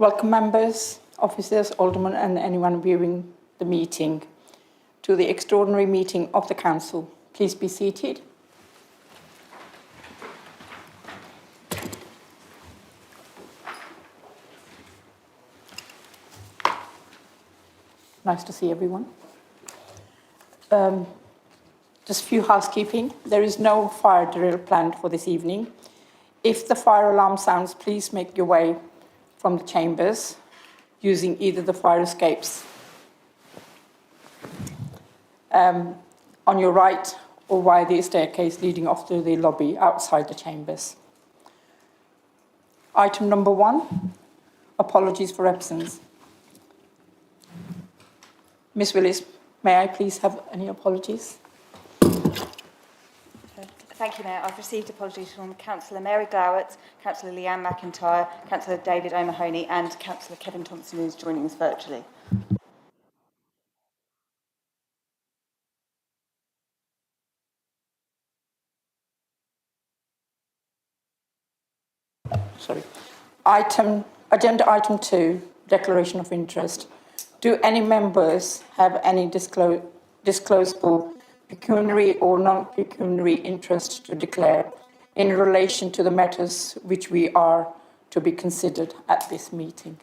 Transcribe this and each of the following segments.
Welcome members, officers, aldermen and anyone viewing the meeting to the extraordinary meeting of the Council. Please be seated. Nice to see everyone. Just a few housekeeping. There is no fire drill planned for this evening. If the fire alarm sounds, please make your way from the chambers using either the fire escapes on your right or via the staircase leading off to the lobby outside the chambers. Item number 1, apologies for absence. Ms. Willis, may I please have any apologies? Thank you, Mayor. I've received apologies from Councillor Mary Glowett, Councillor Leanne McIntyre, Councillor David O'Mahony and Councillor Kevin Thompson, who is joining us virtually. Sorry. Agenda item 2, declaration of interest. Do any members have any disclosable pecuniary or non-pecuniary interest to declare in relation to the matters which we are to be considered at this meeting?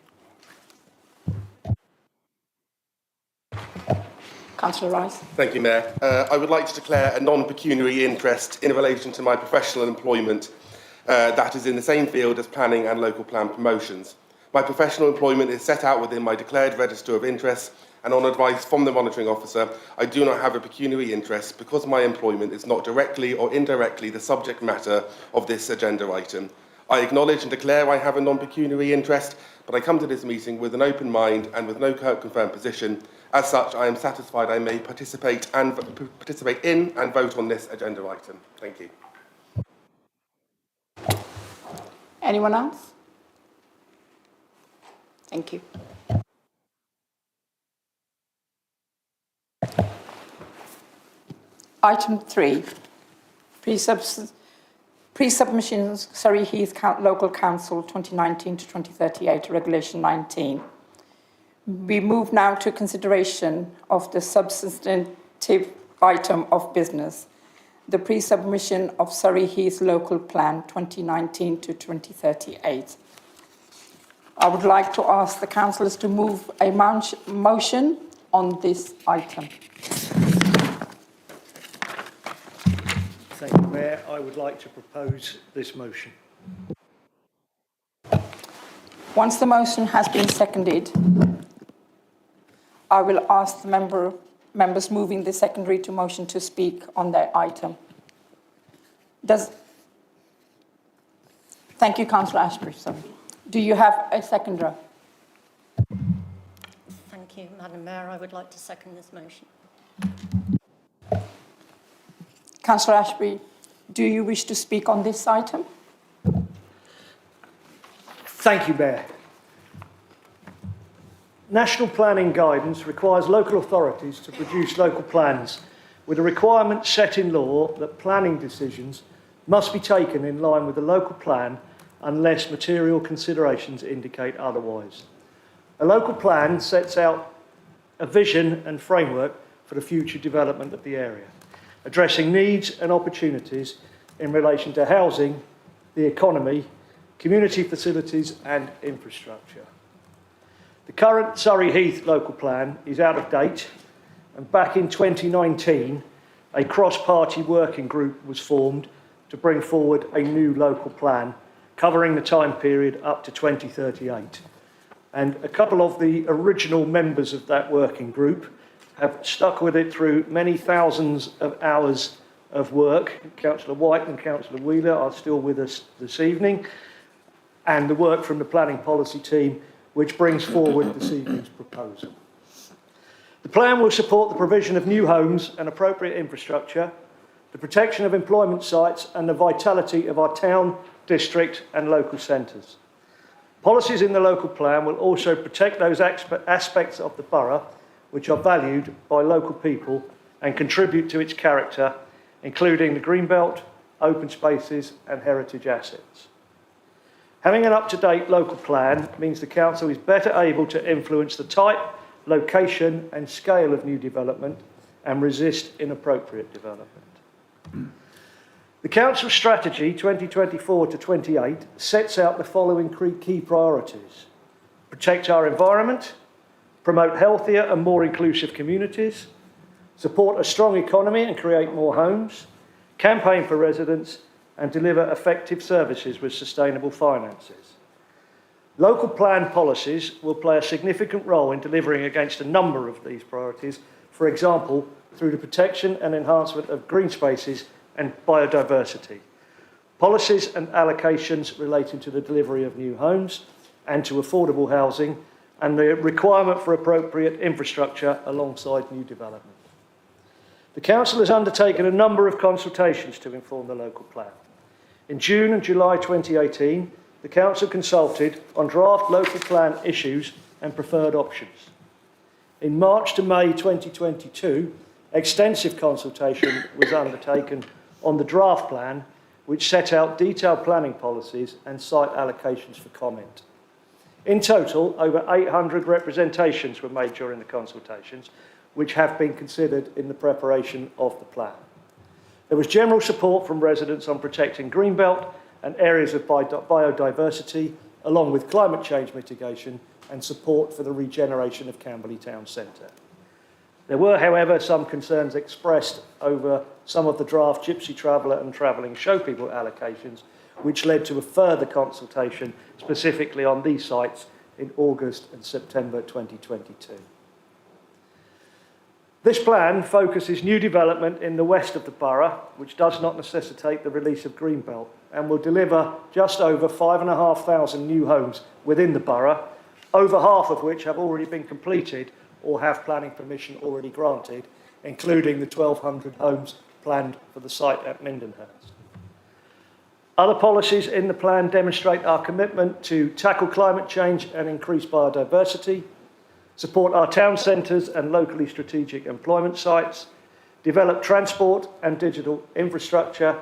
Councillor Rice. Thank you, Mayor. I would like to declare a non-pecuniary interest in relation to my professional employment that is in the same field as planning and local plan promotions. My professional employment is set out within my declared register of interests, and on advice from the monitoring officer, I do not have a pecuniary interest because my employment is not directly or indirectly the subject matter of this agenda item. I acknowledge and declare I have a non-pecuniary interest, but I come to this meeting with an open mind and with no confirmed position. As such, I am satisfied I may participate in and vote on this agenda item. Thank you. Anyone else? Thank you. Item 3, pre-submissions, Surrey Heath Local Council 2019 to 2038, Regulation 19. We move now to consideration of the substantive item of business, the pre-submission of Surrey Heath Local Plan 2019 to 2038. I would like to ask the councillors to move a motion on this item. Thank you, Mayor. I would like to propose this motion. Once the motion has been seconded, I will ask the members moving the secondary to motion to speak on their item. Thank you, Councillor Ashbury. Sorry. Do you have a seconder? Thank you, Madam Mayor. I would like to second this motion. Councillor Ashbury, do you wish to speak on this item? Thank you, Mayor. National planning guidance requires local authorities to produce local plans with a requirement set in law that planning decisions must be taken in line with the local plan unless material considerations indicate otherwise. A local plan sets out a vision and framework for the future development of the area, addressing needs and opportunities in relation to housing, the economy, community facilities and infrastructure. The current Surrey Heath local plan is out of date, and back in 2019, a cross-party working group was formed to bring forward a new local plan covering the time period up to 2038. And a couple of the original members of that working group have stuck with it through many thousands of hours of work. Councillor White and Councillor Wheeler are still with us this evening, and the work from the planning policy team, which brings forward this evening's proposal. The plan will support the provision of new homes and appropriate infrastructure, the protection of employment sites and the vitality of our town, district and local centres. Policies in the local plan will also protect those aspects of the borough which are valued by local people and contribute to its character, including the green belt, open spaces and heritage assets. Having an up-to-date local plan means the council is better able to influence the type, location and scale of new development and resist inappropriate development. The Council Strategy 2024 to 28 sets out the following key priorities: protect our environment, promote healthier and more inclusive communities, support a strong economy and create more homes, campaign for residents, and deliver effective services with sustainable finances. Local plan policies will play a significant role in delivering against a number of these priorities, for example, through the protection and enhancement of green spaces and biodiversity, policies and allocations relating to the delivery of new homes and to affordable housing, and the requirement for appropriate infrastructure alongside new development. The Council has undertaken a number of consultations to inform the local plan. In June and July 2018, the Council consulted on draft local plan issues and preferred options. In March to May 2022, extensive consultation was undertaken on the draft plan, which set out detailed planning policies and site allocations for comment. In total, over 800 representations were made during the consultations, which have been considered in the preparation of the plan. There was general support from residents on protecting Greenbelt and areas of biodiversity, along with climate change mitigation and support for the regeneration of Camberley Town Centre. There were, however, some concerns expressed over some of the draft Gypsy Traveller and Travelling Show People allocations, which led to a further consultation specifically on these sites in August and September 2022. This plan focuses new development in the west of the borough, which does not necessitate the release of Greenbelt, and will deliver just over 5,500 new homes within the borough, over half of which have already been completed or have planning permission already granted, including the 1,200 homes planned for the site at Mindenhurst. Other policies in the plan demonstrate our commitment to tackle climate change and increase biodiversity, support our town centres and locally strategic employment sites, develop transport and digital infrastructure,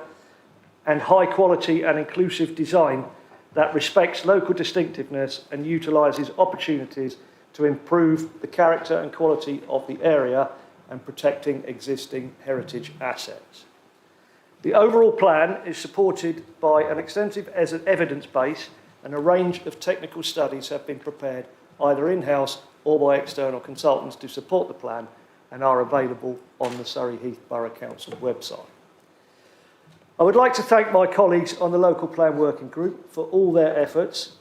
and high quality and inclusive design that respects local distinctiveness and utilises opportunities to improve the character and quality of the area and protecting existing heritage assets. The overall plan is supported by an extensive evidence base, and a range of technical studies have been prepared either in-house or by external consultants to support the plan and are available on the Surrey Heath Borough Council website. I would like to thank my colleagues on the Local Plan Working Group for all their efforts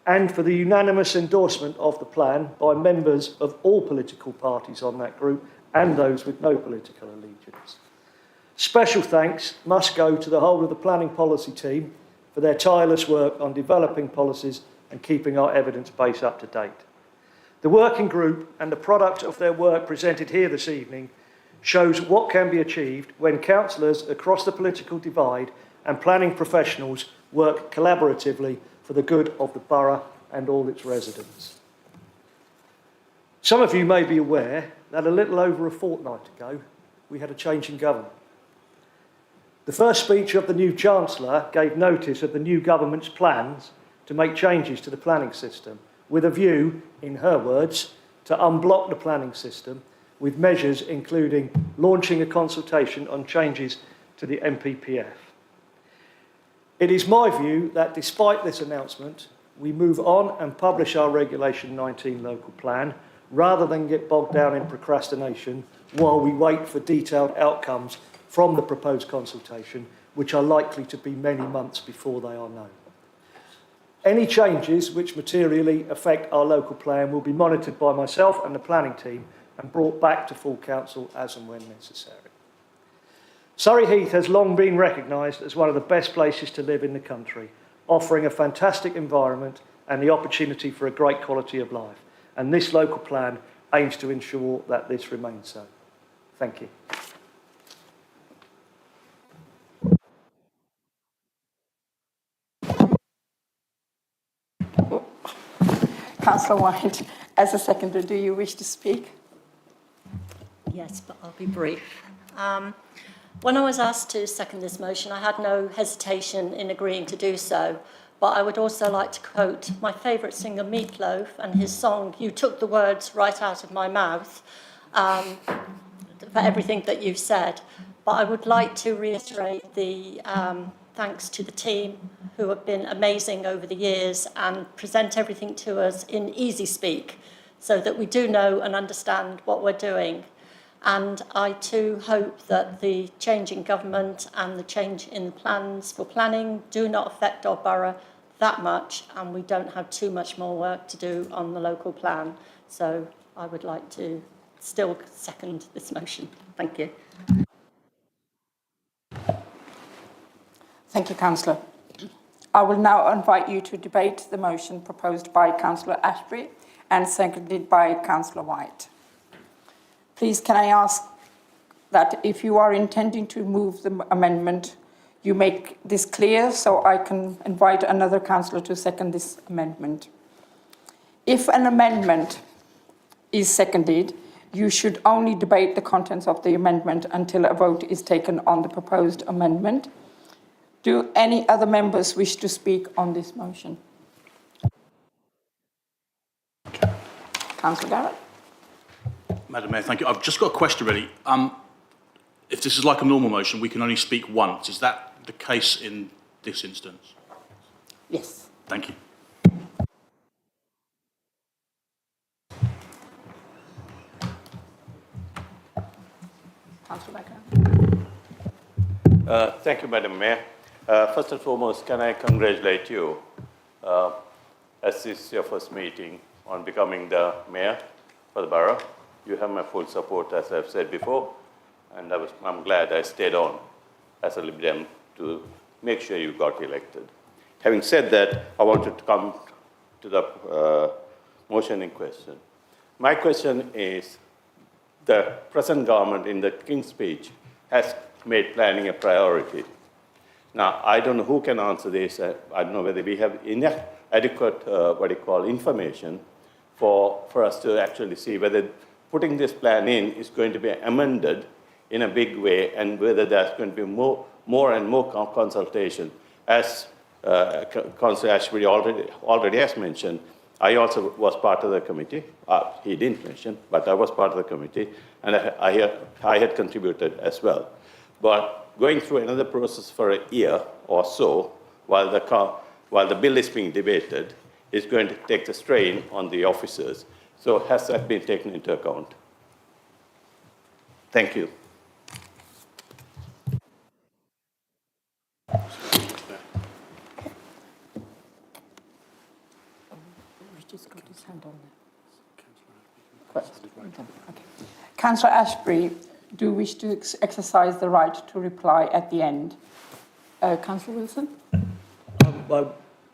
and for the unanimous endorsement of the plan by members of all political parties on that group and those with no political allegiance. Special thanks must go to the whole of the planning policy team for their tireless work on developing policies and keeping our evidence base up to date. The working group and the product of their work presented here this evening shows what can be achieved when councillors across the political divide and planning professionals work collaboratively for the good of the borough and all its residents. Some of you may be aware that a little over a fortnight ago we had a change in government. The first speech of the new Chancellor gave notice of the new government's plans to make changes to the planning system, with a view, in her words, to unblock the planning system with measures including launching a consultation on changes to the MPPF. It is my view that despite this announcement, we move on and publish our Regulation 19 local plan rather than get bogged down in procrastination while we wait for detailed outcomes from the proposed consultation, which are likely to be many months before they are known. Any changes which materially affect our local plan will be monitored by myself and the planning team and brought back to full council as and when necessary. Surrey Heath has long been recognised as one of the best places to live in the country, offering a fantastic environment and the opportunity for a great quality of life. And this local plan aims to ensure that this remains so. Thank you. Councillor White, as a seconder, do you wish to speak? Yes, but I'll be brief. When I was asked to second this motion, I had no hesitation in agreeing to do so, but I would also like to quote my favourite singer, Meatloaf, and his song, "You Took the Words Right Out of My Mouth," for everything that you've said. But I would like to reiterate the thanks to the team who have been amazing over the years and present everything to us in easy speak so that we do know and understand what we're doing. And I too hope that the change in government and the change in the plans for planning do not affect our borough that much, and we don't have too much more work to do on the local plan. So I would like to still second this motion. Thank you. Thank you, Councillor. I will now invite you to debate the motion proposed by Councillor Ashbury and seconded by Councillor White. Please, can I ask that if you are intending to move the amendment, you make this clear so I can invite another councillor to second this amendment. If an amendment is seconded, you should only debate the contents of the amendment until a vote is taken on the proposed amendment. Do any other members wish to speak on this motion? Councillor Garrett. Madam Mayor, thank you. I've just got a question really. If this is like a normal motion, we can only speak once. Is that the case in this instance? Yes. Thank you. Councillor Becker. Thank you, Madam Mayor. First and foremost, can I congratulate you, as this is your first meeting on becoming the mayor for the borough. You have my full support, as I've said before, and I'm glad I stayed on as a Lib Dem to make sure you got elected. Having said that, I wanted to come to the motion in question. My question is, the present government in the King's Speech has made planning a priority. Now, I don't know who can answer this. I don't know whether we have enough adequate, information for us to actually see whether putting this plan in is going to be amended in a big way and whether there's going to be more and more consultation. As Councillor Ashbury already has mentioned, I also was part of the committee. He didn't mention, but I was part of the committee, and I had contributed as well. But going through another process for a year or so, while the bill is being debated, is going to take the strain on the officers. So has that been taken into account? Thank you. Councillor Ashbury, do you wish to exercise the right to reply at the end? Councillor Wilson?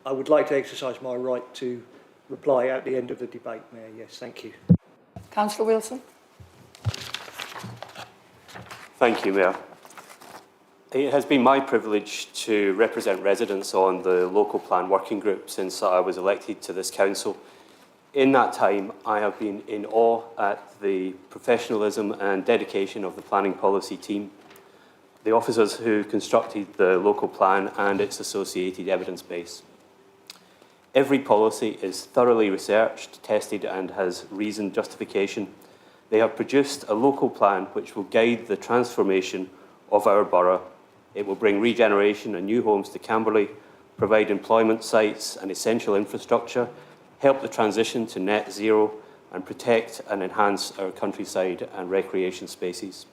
I would like to exercise my right to reply at the end of the debate, Mayor. Yes, thank you. Councillor Wilson? Thank you, Mayor. It has been my privilege to represent residents on the local plan working group since I was elected to this council. In that time, I have been in awe at the professionalism and dedication of the planning policy team, the officers who constructed the local plan and its associated evidence base. Every policy is thoroughly researched, tested and has reasoned justification. They have produced a local plan which will guide the transformation of our borough. It will bring regeneration and new homes to Camberley, provide employment sites and essential infrastructure, help the transition to net zero and protect and enhance our countryside and recreation spaces.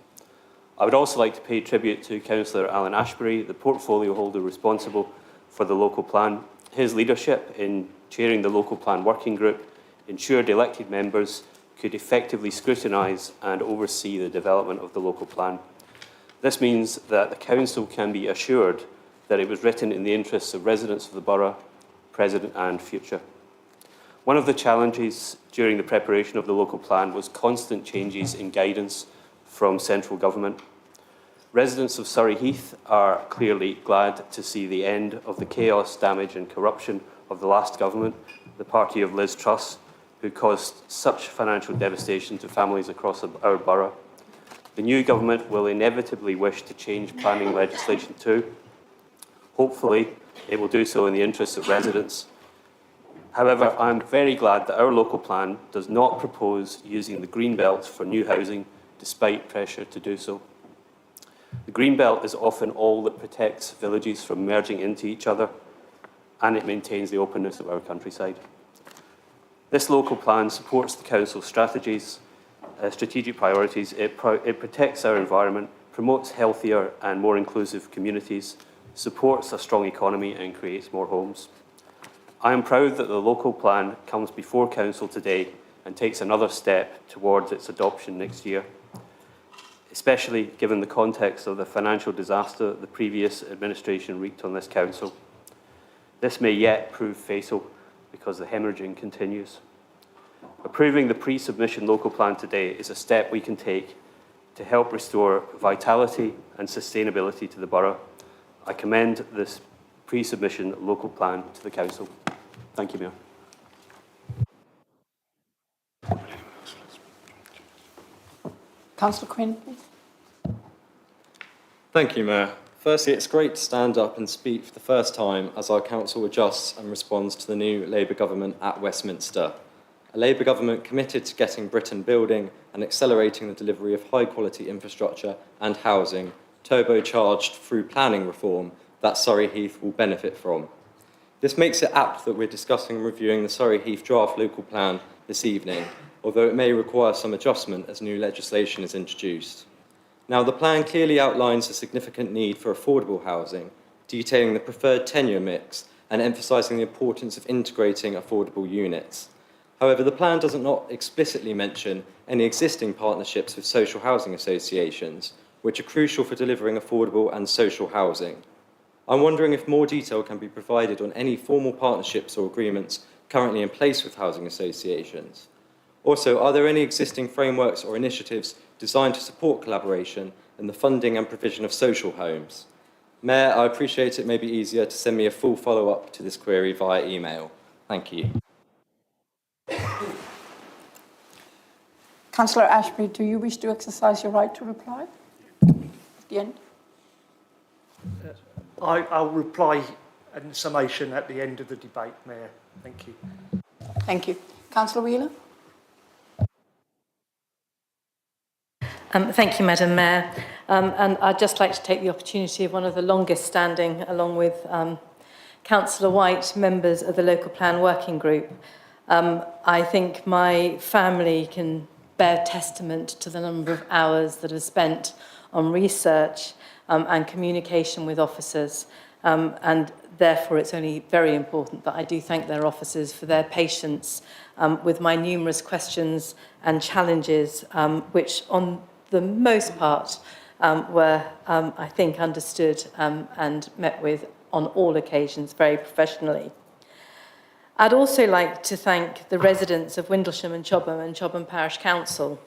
I would also like to pay tribute to Councillor Alan Ashbury, the portfolio holder responsible for the local plan. His leadership in chairing the local plan working group ensured elected members could effectively scrutinise and oversee the development of the local plan. This means that the council can be assured that it was written in the interests of residents of the borough, present and future. One of the challenges during the preparation of the local plan was constant changes in guidance from central government. Residents of Surrey Heath are clearly glad to see the end of the chaos, damage and corruption of the last government, the party of Liz Truss, who caused such financial devastation to families across our borough. The new government will inevitably wish to change planning legislation too. Hopefully, it will do so in the interests of residents. However, I'm very glad that our local plan does not propose using the green belt for new housing, despite pressure to do so. The green belt is often all that protects villages from merging into each other, and it maintains the openness of our countryside. This local plan supports the Council's strategies, strategic priorities. It protects our environment, promotes healthier and more inclusive communities, supports a strong economy and creates more homes. I am proud that the local plan comes before Council today and takes another step towards its adoption next year, especially given the context of the financial disaster the previous administration wreaked on this Council. This may yet prove fatal because the hemorrhaging continues. Approving the pre-submission local plan today is a step we can take to help restore vitality and sustainability to the borough. I commend this pre-submission local plan to the Council. Thank you, Mayor. Councillor Quinn, please. Thank you, Mayor. Firstly, it's great to stand up and speak for the first time as our council adjusts and responds to the new Labour government at Westminster. A Labour government committed to getting Britain building and accelerating the delivery of high-quality infrastructure and housing, turbocharged through planning reform that Surrey Heath will benefit from. This makes it apt that we're discussing and reviewing the Surrey Heath draft local plan this evening, although it may require some adjustment as new legislation is introduced. Now, the plan clearly outlines a significant need for affordable housing, detailing the preferred tenure mix and emphasising the importance of integrating affordable units. However, the plan does not explicitly mention any existing partnerships with social housing associations, which are crucial for delivering affordable and social housing. I'm wondering if more detail can be provided on any formal partnerships or agreements currently in place with housing associations. Also, are there any existing frameworks or initiatives designed to support collaboration in the funding and provision of social homes? Mayor, I appreciate it may be easier to send me a full follow-up to this query via email. Thank you. Councillor Ashby, do you wish to exercise your right to reply at the end? I'll reply in summation at the end of the debate, Mayor. Thank you. Thank you. Councillor Wheeler? Thank you, Madam Mayor. And I'd just like to take the opportunity of one of the longest standing, along with Councillor White, members of the Local Plan Working Group. I think my family can bear testament to the number of hours that are spent on research and communication with officers. And therefore, it's only very important that I do thank their officers for their patience with my numerous questions and challenges, which on the most part were, I think, understood and met with on all occasions very professionally. I'd also like to thank the residents of Windlesham and Chobham Parish Council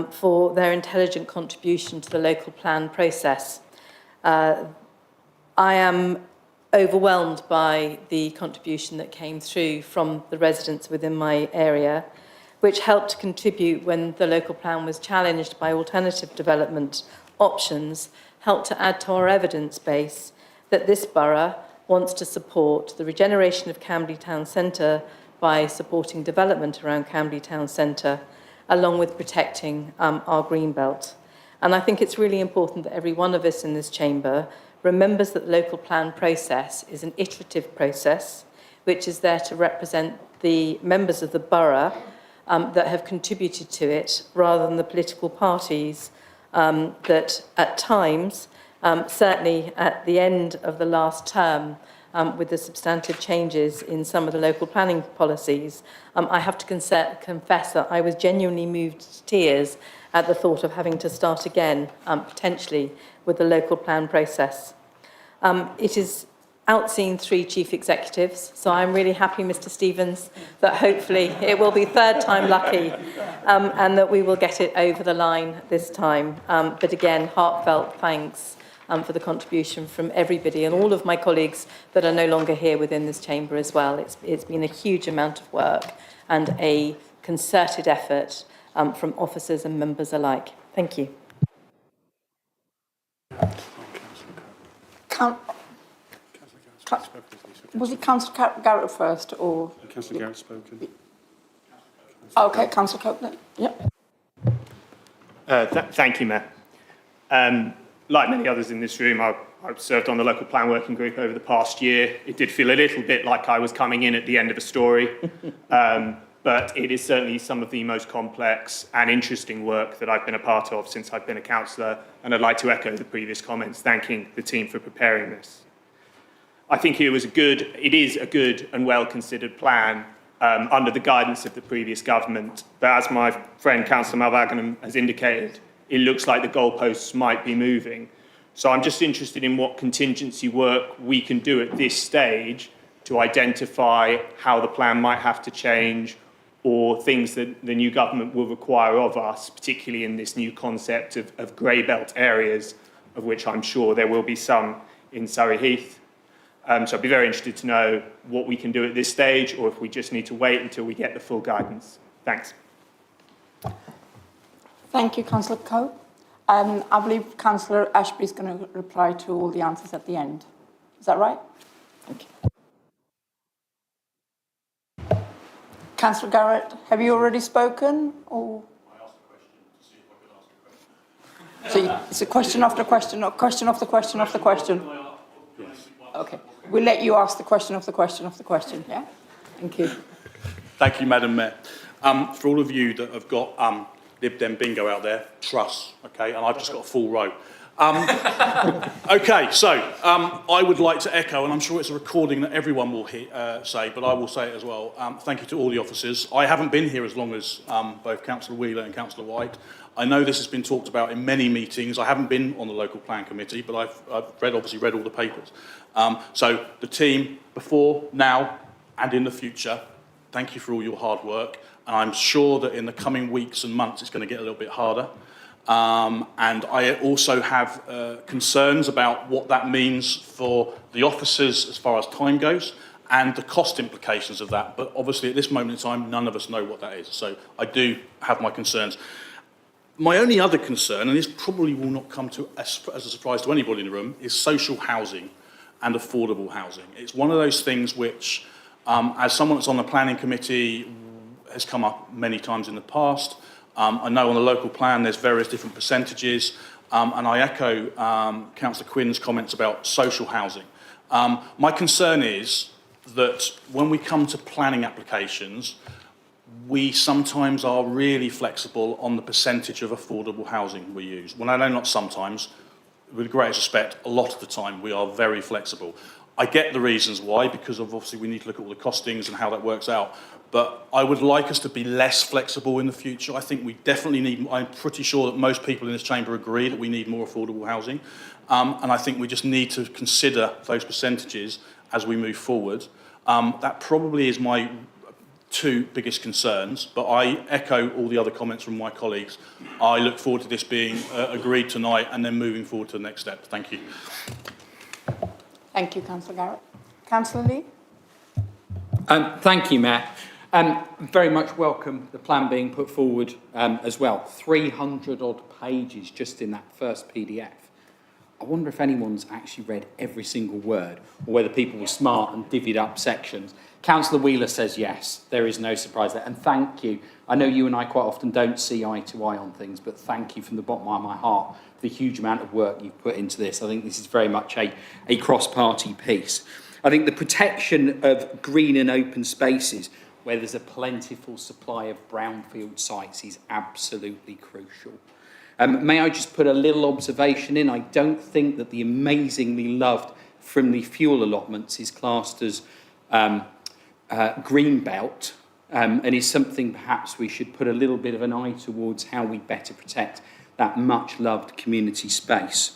for their intelligent contribution to the local plan process. I am overwhelmed by the contribution that came through from the residents within my area, which helped contribute when the local plan was challenged by alternative development options, helped to add to our evidence base that this borough wants to support the regeneration of Camberley Town Centre by supporting development around Camberley Town Centre, along with protecting our green belt. And I think it's really important that every one of us in this chamber remembers that the local plan process is an iterative process, which is there to represent the members of the borough that have contributed to it, rather than the political parties that at times, certainly at the end of the last term, with the substantive changes in some of the local planning policies, I have to confess that I was genuinely moved to tears at the thought of having to start again, potentially, with the local plan process. It has outseen 3 chief executives, so I'm really happy, Mr. Stevens, that hopefully it will be third time lucky and that we will get it over the line this time. But again, heartfelt thanks for the contribution from everybody and all of my colleagues that are no longer here within this chamber as well. It's been a huge amount of work and a concerted effort from officers and members alike. Thank you. Was it Councillor Garrett first, or? Councillor Garrett spoken. Okay, Councillor Copeland. Yep. Thank you, Mayor. Like many others in this room, I've served on the local plan working group over the past year. It did feel a little bit like I was coming in at the end of a story, but it is certainly some of the most complex and interesting work that I've been a part of since I've been a councillor, and I'd like to echo the previous comments, thanking the team for preparing this. I think it is a good and well-considered plan under the guidance of the previous government, but as my friend Councillor Malvagnam has indicated, it looks like the goalposts might be moving. So I'm just interested in what contingency work we can do at this stage to identify how the plan might have to change, or things that the new government will require of us, particularly in this new concept of grey belt areas, of which I'm sure there will be some in Surrey Heath. So I'd be very interested to know what we can do at this stage, or if we just need to wait until we get the full guidance. Thanks. Thank you, Councillor Coe. I believe Councillor Ashby is going to reply to all the answers at the end. Is that right? Thank you. Councillor Garrett, have you already spoken? Or? I asked a question to see if I could ask a question. So it's a question after question, or question after question after question? Yes. Okay. We'll let you ask the question of the question of the question, yeah? Thank you. Thank you, Madam Mayor. For all of you that have got Lib Dem bingo out there, trust, okay? And I've just got a full row. Okay, so I would like to echo, and I'm sure it's a recording that everyone will say, but I will say it as well. Thank you to all the officers. I haven't been here as long as both Councillor Wheeler and Councillor White. I know this has been talked about in many meetings. I haven't been on the local plan committee, but I've obviously read all the papers. So the team before, now, and in the future, thank you for all your hard work. And I'm sure that in the coming weeks and months, it's going to get a little bit harder. And I also have concerns about what that means for the officers as far as time goes, and the cost implications of that. But obviously at this moment in time, none of us know what that is. So I do have my concerns. My only other concern, and this probably will not come to as a surprise to anybody in the room, is social housing and affordable housing. It's one of those things which, as someone that's on the planning committee, has come up many times in the past. I know on the local plan there's various different percentages, and I echo Councillor Quinn's comments about social housing. My concern is that when we come to planning applications, we sometimes are really flexible on the percentage of affordable housing we use. Well, I know not sometimes, with the greatest respect, a lot of the time we are very flexible. I get the reasons why, because obviously we need to look at all the costings and how that works out. But I would like us to be less flexible in the future. I think we definitely need, I'm pretty sure that most people in this chamber agree that we need more affordable housing. And I think we just need to consider those percentages as we move forward. That probably is my two biggest concerns, but I echo all the other comments from my colleagues. I look forward to this being agreed tonight and then moving forward to the next step. Thank you. Thank you, Councillor Garrett. Councillor Lee? Thank you, Mayor. Very much welcome the plan being put forward as well. 300 odd pages just in that first PDF. I wonder if anyone's actually read every single word, or whether people were smart and divvied up sections. Councillor Wheeler says yes, there is no surprise there. And thank you. I know you and I quite often don't see eye to eye on things, but thank you from the bottom of my heart for the huge amount of work you've put into this. I think this is very much a cross-party piece. I think the protection of green and open spaces, where there's a plentiful supply of brownfield sites, is absolutely crucial. May I just put a little observation in? I don't think that the amazingly loved Frimley fuel allotments is classed as green belt, and is something perhaps we should put a little bit of an eye towards how we better protect that much loved community space.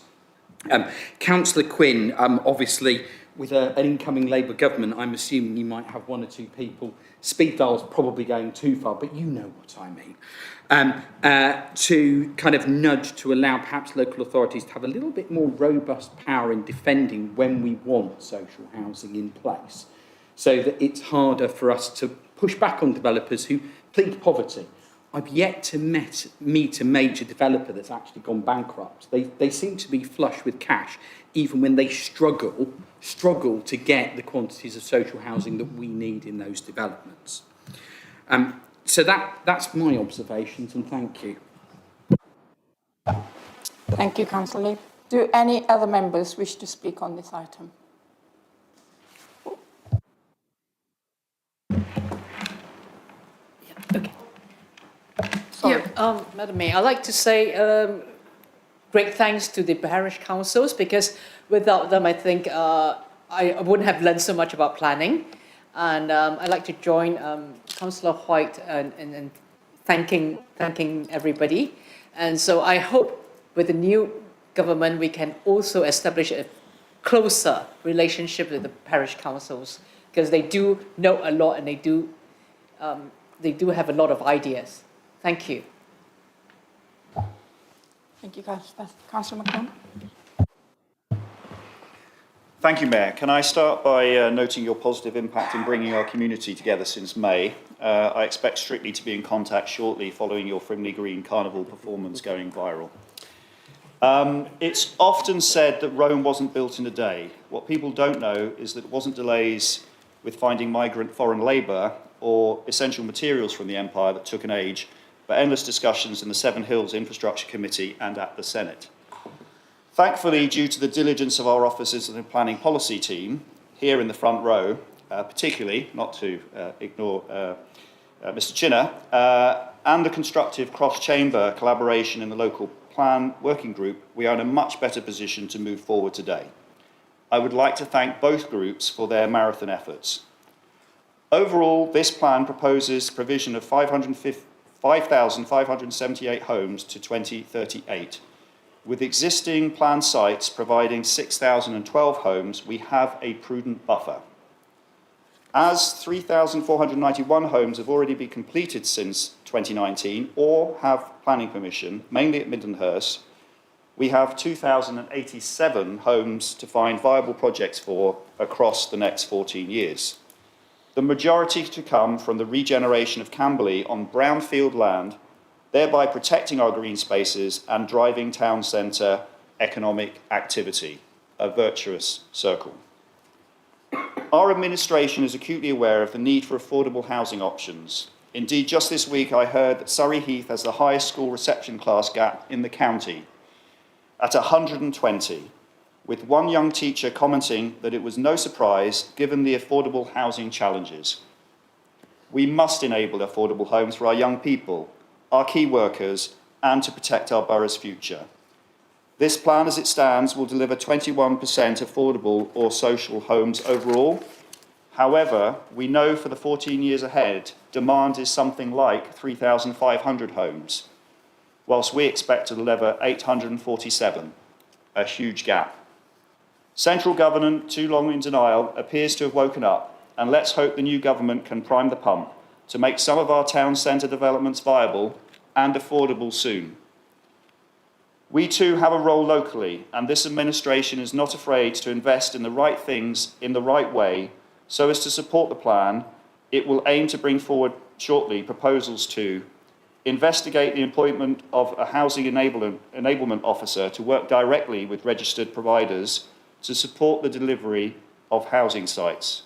Councillor Quinn, obviously with an incoming Labour government, I'm assuming you might have one or two people, speed dial's probably going too far, but you know what I mean, to kind of nudge to allow perhaps local authorities to have a little bit more robust power in defending when we want social housing in place, so that it's harder for us to push back on developers who plead poverty. I've yet to meet a major developer that's actually gone bankrupt. They seem to be flush with cash, even when they struggle struggle to get the quantities of social housing that we need in those developments. So that's my observations, and thank you. Thank you, Councillor Lee. Do any other members wish to speak on this item? Sorry. Yeah, Madam Mayor, I'd like to say great thanks to the parish councils, because without them, I think I wouldn't have learned so much about planning. And I'd like to join Councillor White in thanking everybody. And so I hope with the new government, we can also establish a closer relationship with the parish councils, because they do know a lot and they do have a lot of ideas. Thank you. Thank you, Councillor McCann. Thank you, Mayor. Can I start by noting your positive impact in bringing our community together since May? I expect Strictly to be in contact shortly following your Frimley Green Carnival performance going viral. It's often said that Rome wasn't built in a day. What people don't know is that it wasn't delays with finding migrant foreign labour or essential materials from the empire that took an age, but endless discussions in the Seven Hills Infrastructure Committee and at the Senate. Thankfully, due to the diligence of our officers and the planning policy team, here in the front row, particularly, not to ignore Mr. Chinner, and the constructive cross-chamber collaboration in the local plan working group, we are in a much better position to move forward today. I would like to thank both groups for their marathon efforts. Overall, this plan proposes provision of 5,578 homes to 2038. With existing planned sites providing 6,012 homes, we have a prudent buffer. As 3,491 homes have already been completed since 2019 or have planning permission, mainly at Middenhurst, we have 2,087 homes to find viable projects for across the next 14 years. The majority to come from the regeneration of Camberley on brownfield land, thereby protecting our green spaces and driving town centre economic activity, a virtuous circle. Our administration is acutely aware of the need for affordable housing options. Indeed, just this week I heard that Surrey Heath has the highest school reception class gap in the county at 120, with one young teacher commenting that it was no surprise given the affordable housing challenges. We must enable affordable homes for our young people, our key workers, and to protect our borough's future. This plan, as it stands, will deliver 21% affordable or social homes overall. However, we know for the 14 years ahead, demand is something like 3,500 homes, whilst we expect to deliver 847, a huge gap. Central government, too long in denial, appears to have woken up, and let's hope the new government can prime the pump to make some of our town centre developments viable and affordable soon. We too have a role locally, and this administration is not afraid to invest in the right things in the right way so as to support the plan. It will aim to bring forward shortly proposals to investigate the appointment of a housing enablement officer to work directly with registered providers to support the delivery of housing sites,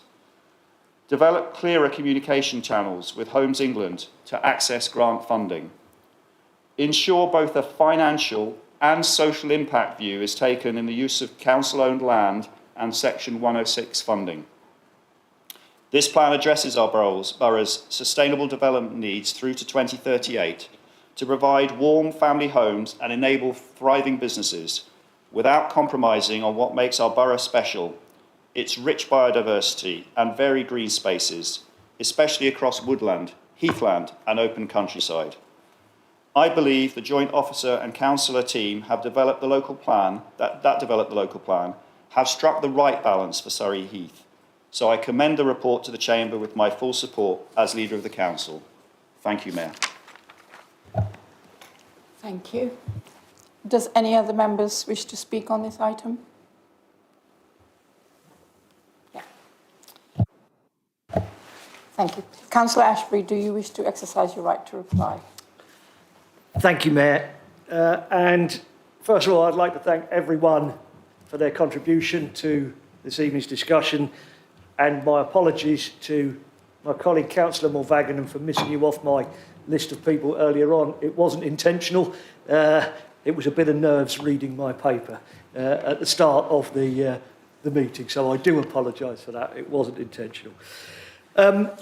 develop clearer communication channels with Homes England to access grant funding, ensure both a financial and social impact view is taken in the use of council-owned land and Section 106 funding. This plan addresses our borough's sustainable development needs through to 2038 to provide warm family homes and enable thriving businesses without compromising on what makes our borough special, its rich biodiversity and varied green spaces, especially across woodland, heathland and open countryside. I believe the Joint Officer and Councillor team have developed the local plan, have struck the right balance for Surrey Heath. So I commend the report to the Chamber with my full support as Leader of the Council. Thank you, Mayor. Thank you. Does any other members wish to speak on this item? Yeah. Thank you. Councillor Ashbury, do you wish to exercise your right to reply? Thank you, Mayor. And first of all, I'd like to thank everyone for their contribution to this evening's discussion, and my apologies to my colleague Councillor Mulvaganam for missing you off my list of people earlier on. It wasn't intentional. It was a bit of nerves reading my paper at the start of the meeting, so I do apologise for that. It wasn't intentional. There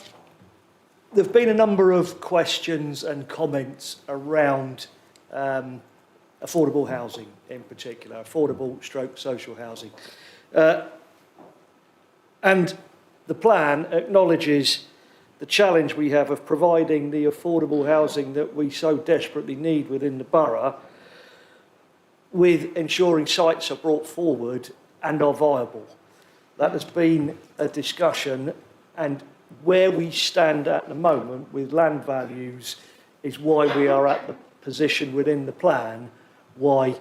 have been a number of questions and comments around affordable housing in particular, affordable stroke social housing. And the plan acknowledges the challenge we have of providing the affordable housing that we so desperately need within the borough, with ensuring sites are brought forward and are viable. That has been a discussion, and where we stand at the moment with land values is why we are at the position within the plan, why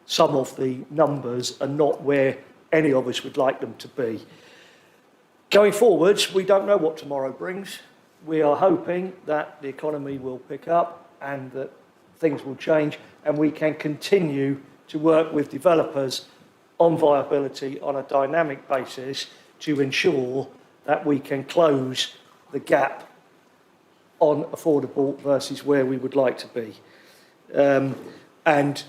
some of the numbers are not where any of us would like them to be. Going forwards, we don't know what tomorrow brings. We are hoping that the economy will pick up and that things will change, and we can continue to work with developers on viability on a dynamic basis to ensure that we can close the gap on affordable versus where we would like to be. And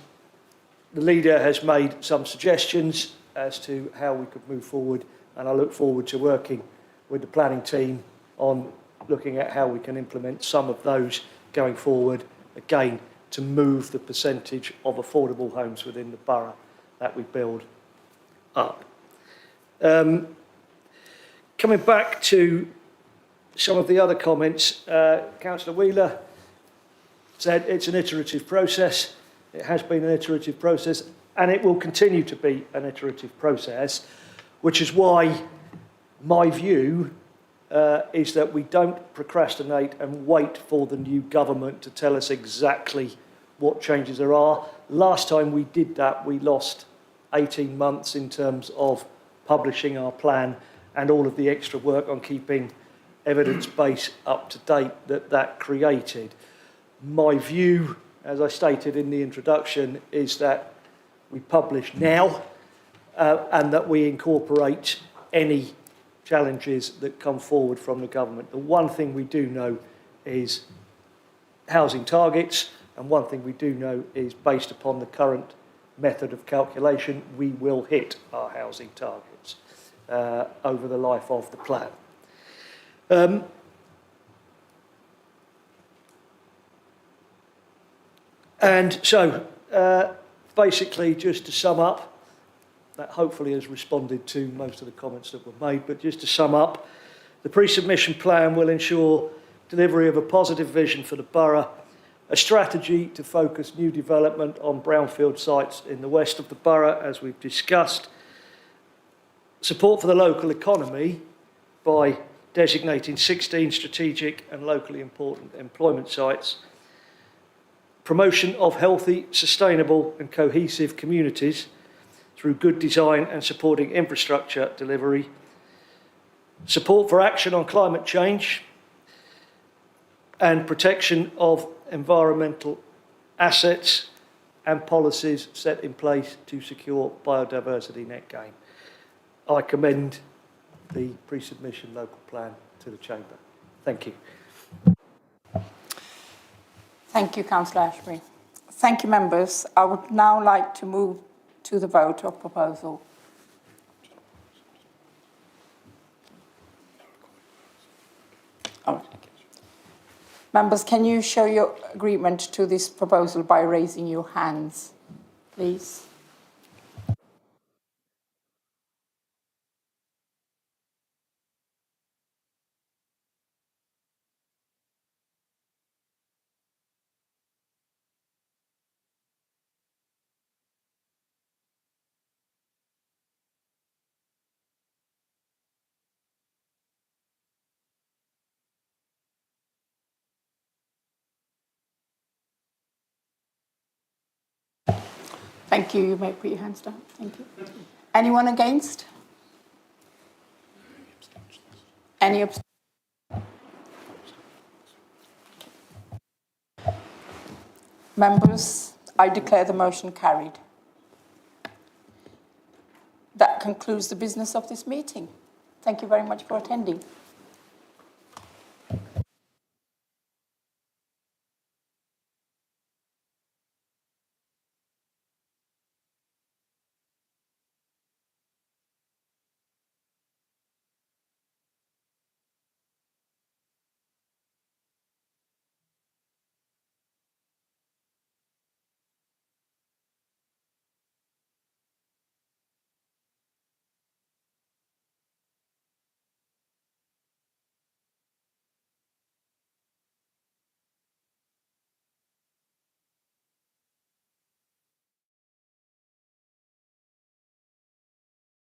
the leader has made some suggestions as to how we could move forward, and I look forward to working with the planning team on looking at how we can implement some of those going forward, again, to move the percentage of affordable homes within the borough that we build up. Coming back to some of the other comments, Councillor Wheeler said it's an iterative process. It has been an iterative process, and it will continue to be an iterative process, which is why my view is that we don't procrastinate and wait for the new government to tell us exactly what changes there are. Last time we did that, we lost 18 months in terms of publishing our plan and all of the extra work on keeping evidence base up to date that created. My view, as I stated in the introduction, is that we publish now and that we incorporate any challenges that come forward from the government. The one thing we do know is housing targets, and one thing we do know is based upon the current method of calculation, we will hit our housing targets over the life of the plan. And so, basically, just to sum up, that hopefully has responded to most of the comments that were made, but just to sum up, the pre-submission plan will ensure delivery of a positive vision for the borough, a strategy to focus new development on brownfield sites in the west of the borough, as we've discussed, support for the local economy by designating 16 strategic and locally important employment sites, promotion of healthy, sustainable and cohesive communities through good design and supporting infrastructure delivery, support for action on climate change and protection of environmental assets and policies set in place to secure biodiversity net gain. I commend the pre-submission local plan to the Chamber. Thank you. Thank you, Councillor Ashbury. Thank you, members. I would now like to move to the vote of proposal. Members, can you show your agreement to this proposal by raising your hands, please? Thank you. You may put your hands down. Thank you. Anyone against? Any abstentions? Members, I declare the motion carried. That concludes the business of this meeting. Thank you very much for attending.